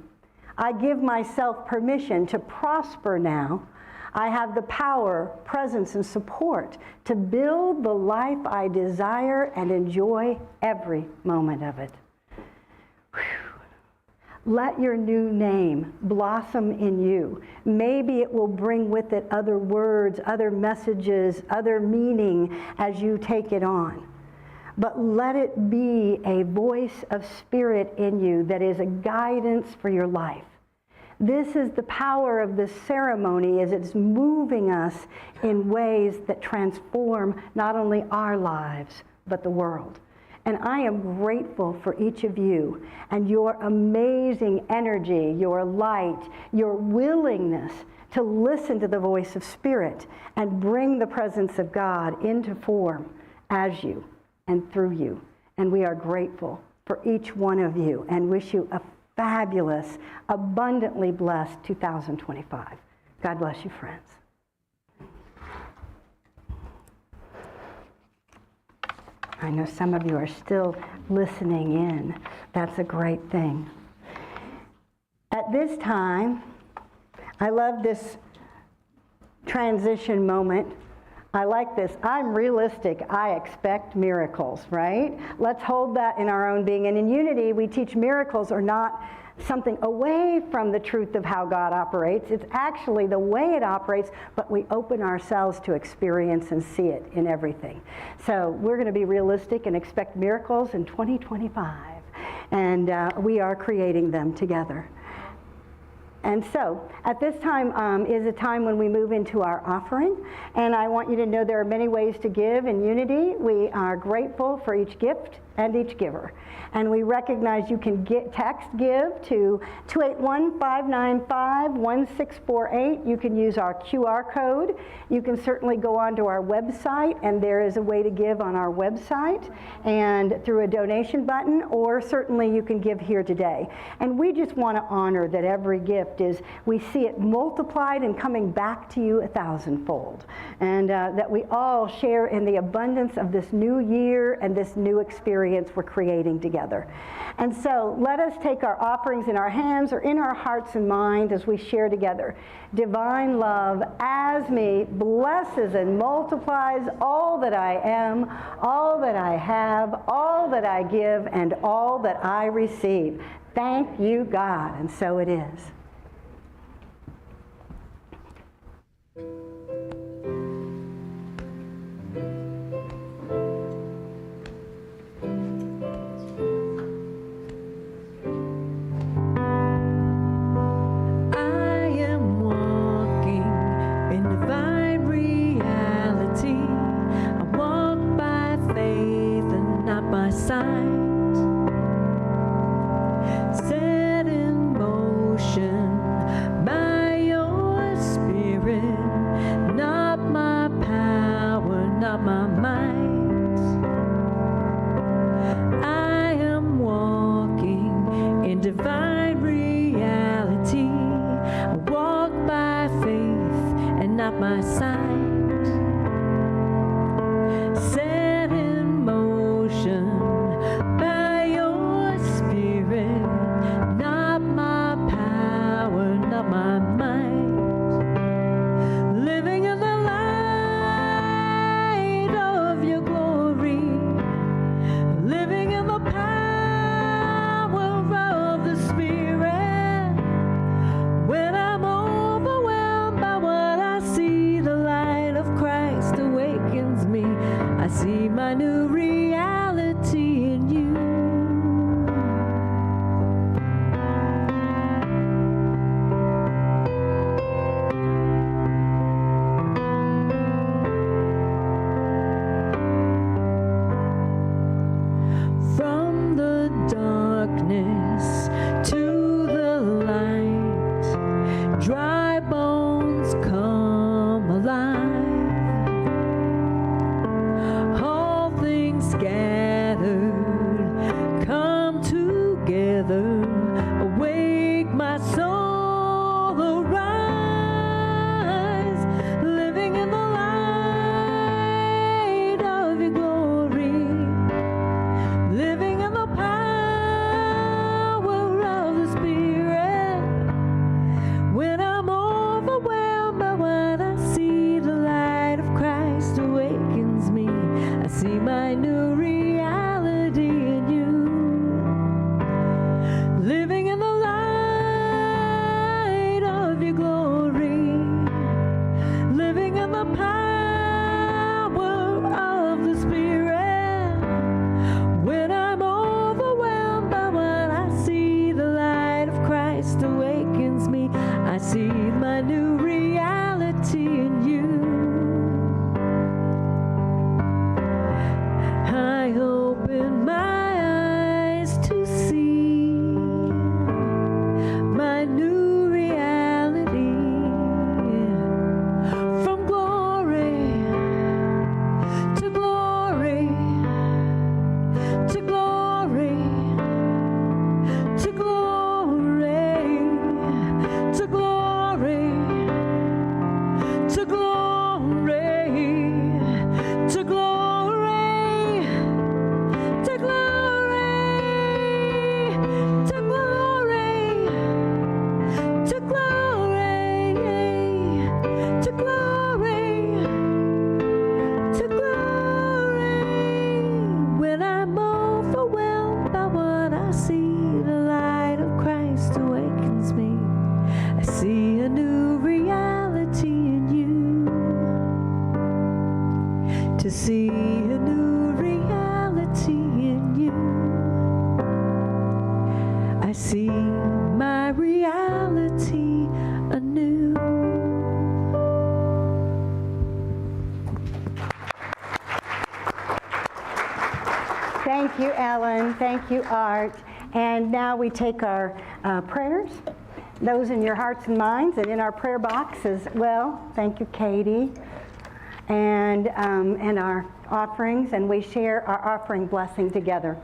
A: I give myself permission to prosper now. I have the power, presence, and support to build the life I desire and enjoy every moment of it. Whew. Let your new name blossom in you. Maybe it will bring with it other words, other messages, other meaning as you take it on. But let it be a voice of spirit in you that is a guidance for your life. This is the power of this ceremony, as it's moving us in ways that transform not only our lives, but the world. And I am grateful for each of you and your amazing energy, your light, your willingness to listen to the voice of Spirit and bring the presence of God into form as you and through you. And we are grateful for each one of you and wish you a fabulous, abundantly blessed 2025. God bless you, friends. I know some of you are still listening in. That's a great thing. At this time, I love this transition moment. I like this. I'm realistic. I expect miracles, right? Let's hold that in our own being. And in Unity, we teach miracles are not something away from the truth of how God operates. It's actually the way it operates, but we open ourselves to experience and see it in everything. So we're going to be realistic and expect miracles in 2025. And we are creating them together. And so, at this time is a time when we move into our offering. And I want you to know there are many ways to give in Unity. We are grateful for each gift and each giver. And we recognize you can text give to 281-595-1648. You can use our QR code. You can certainly go onto our website, and there is a way to give on our website and through a donation button, or certainly you can give here today. And we just want to honor that every gift we see it multiplied and coming back to you 1,000-fold. And that we all share in the abundance of this new year and this new experience experience we're creating together. And so let us take our offerings in our hands or in our hearts and minds as we share together. Divine love as me blesses and multiplies all that I am, all that I have, all that I give, and all that I receive. Thank you, God. And so it is. Thank you, Ellen. Thank you, Art. And now we take our prayers, those in your hearts and minds, and in our prayer box as well. Thank you, Katie. And our offerings, and we share our offering blessing together.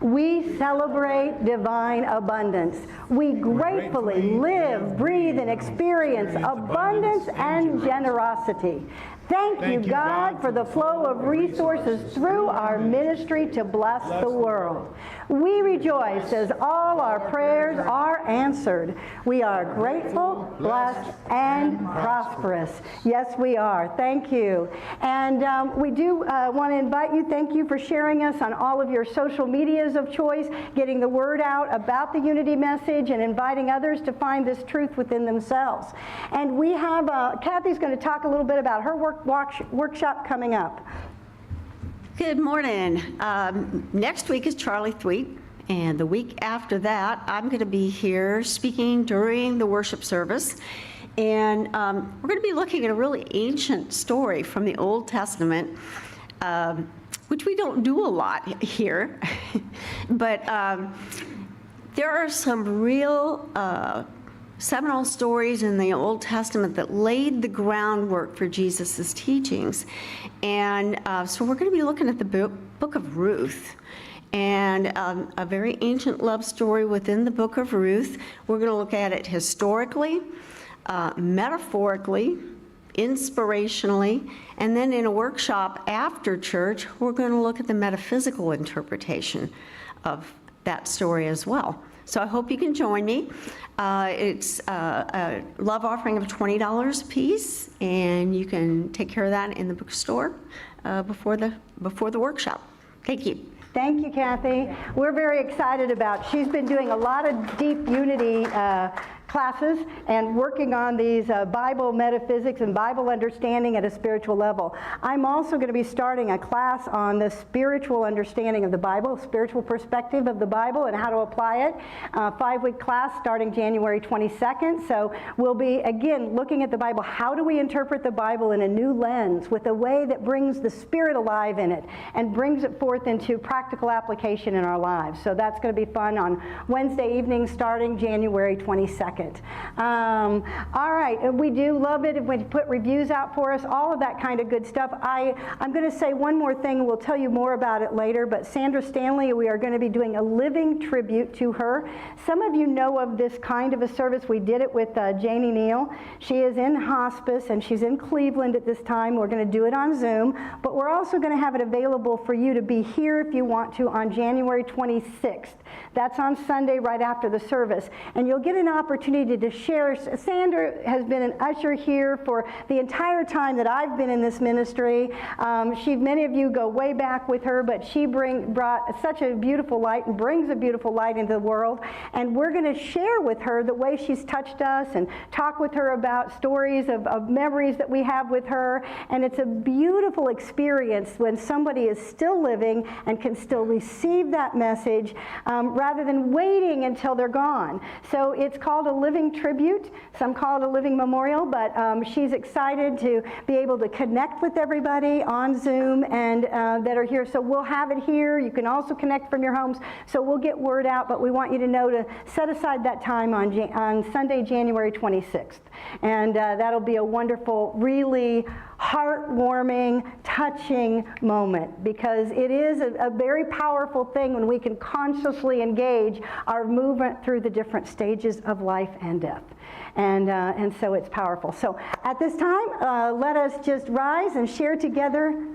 A: We celebrate divine abundance. We gratefully live, breathe, and experience abundance and generosity. Thank you, God, for the flow of resources through our ministry to bless the world. We rejoice as all our prayers are answered. We are grateful, blessed, and prosperous. Yes, we are. Thank you. And we do want to invite you, thank you for sharing us on all of your social medias of choice, getting the word out about the unity message and inviting others to find this truth within themselves. And we have, Kathy's going to talk a little bit about her workshop coming up.
E: Good morning. Next week is Charlie Thweet, and the week after that, I'm going to be here speaking during the worship service. And we're going to be looking at a really ancient story from the Old Testament, which we don't do a lot here. But there are some real seminal stories in the Old Testament that laid the groundwork for Jesus' teachings. And so we're going to be looking at the book of Ruth, and a very ancient love story within the book of Ruth. We're going to look at it historically, metaphorically, inspirationally, and then in a workshop after church, we're going to look at the metaphysical interpretation of that story as well. So I hope you can join me. It's a love offering of $20 a piece, and you can take care of that in the bookstore before the workshop. Thank you.
A: Thank you, Kathy. We're very excited about, she's been doing a lot of deep unity classes and working on these Bible metaphysics and Bible understanding at a spiritual level. I'm also going to be starting a class on the spiritual understanding of the Bible, spiritual perspective of the Bible and how to apply it. 5-week class starting January 22nd. So we'll be, again, looking at the Bible. How do we interpret the Bible in a new lens with a way that brings the Spirit alive in it and brings it forth into practical application in our lives? So that's going to be fun on Wednesday evening starting January 22nd. All right, we do love it when you put reviews out for us, all of that kind of good stuff. I'm going to say one more thing, and we'll tell you more about it later, but Sandra Stanley, we are going to be doing a living tribute to her. Some of you know of this kind of a service. We did it with Janie Neal. She is in hospice, and she's in Cleveland at this time. We're going to do it on Zoom, but we're also going to have it available for you to be here if you want to on January 26th. That's on Sunday right after the service, and you'll get an opportunity to share. Sandra has been an usher here for the entire time that I've been in this ministry. Many of you go way back with her, but she brought such a beautiful light and brings a beautiful light into the world. And we're going to share with her the way she's touched us and talk with her about stories of memories that we have with her. And it's a beautiful experience when somebody is still living and can still receive that message rather than waiting until they're gone. So it's called a living tribute. Some call it a living memorial, but she's excited to be able to connect with everybody on Zoom and that are here. So we'll have it here. You can also connect from your homes. So we'll get word out, but we want you to know to set aside that time on Sunday, January 26th. And that'll be a wonderful, really heartwarming, touching moment, because it is a very powerful thing when we can consciously engage our movement through the different stages of life and death. And so it's powerful. So at this time, let us just rise and share together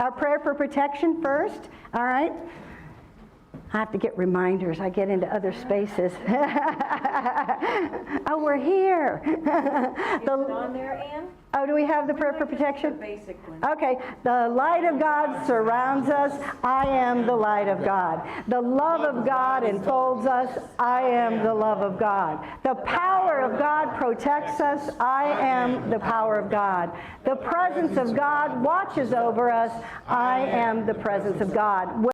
A: our prayer for protection first. All right? I have to get reminders. I get into other spaces. Oh, we're here.
B: Is it on there, Ann?
A: Oh, do we have the prayer for protection?
B: The basic one.
A: Okay. The light of God surrounds us. I am the light of God. The love of God enfolds us. I am the love of God. The power of God protects us. I am the power of God. The presence of God watches over us. I am the presence of God.